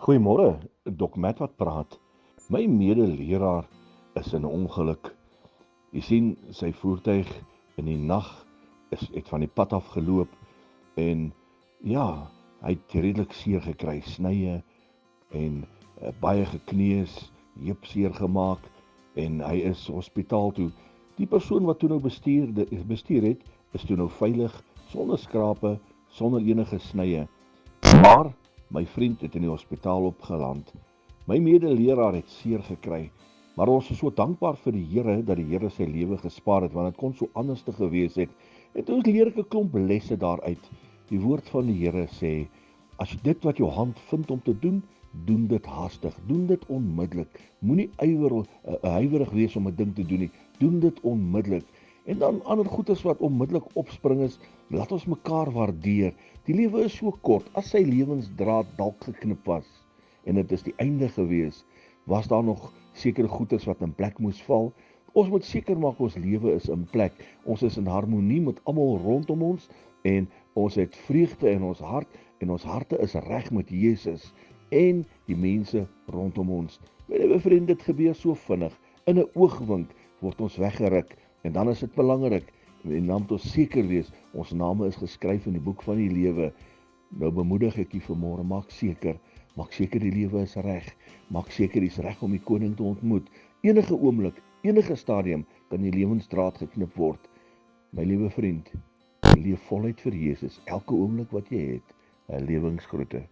Goeiemôre, Dok Matt wat praat. My medeleraar is in 'n ongeluk. Jy sien, sy voertuig in die nag het van die pad af geloop en ja, hy het redelik seer gekry, snye en baie gekneus, heup seer gemaak en hy is hospitaal toe. Die persoon wat toe nou bestuur het, is toe nou veilig, sonder skrape, sonder enige snye. Maar my vriend het in die hospitaal opgeland. My medeleraar het seer gekry, maar ons is so dankbaar vir die Here dat die Here sy lewe gespaar het, want dit kon so anders te gewees het. En toe leer ek 'n klomp lesse daaruit. Die woord van die Here sê, as jy dit wat jou hand vind om te doen, doen dit haastig, doen dit onmiddellik. Moenie huiwerig wees om 'n ding te doen nie. Doen dit onmiddellik. En dan ander goeders wat onmiddellik opspring is, laat ons mekaar waardeer. Die lewe is so kort, as sy lewensdraad dalk geknip was, en dit is die einde gewees, was daar nog sekere goeders wat in plek moes val. Ons moet seker maak ons lewe is in plek. Ons is in harmonie met almal rondom ons, en ons het vreugde in ons hart, en ons harte is reg met Jesus, en die mense rondom ons. My liewe vriend, dit gebeur so vinnig, in 'n oogwink word ons weggeruk, en dan is dit belangrik, en dan moet ons seker wees, ons name is geskryf in die boek van die lewe. Nou bemoedig ek u vanmôre, maak seker die lewe is reg, maak seker jy's reg om die koning te ontmoet. Enige oomblik, enige stadium kan die lewensdraad geknip word. My liewe vriend, leef voluit vir Jesus, elke oomblik wat jy het. 'n Lewensgroete.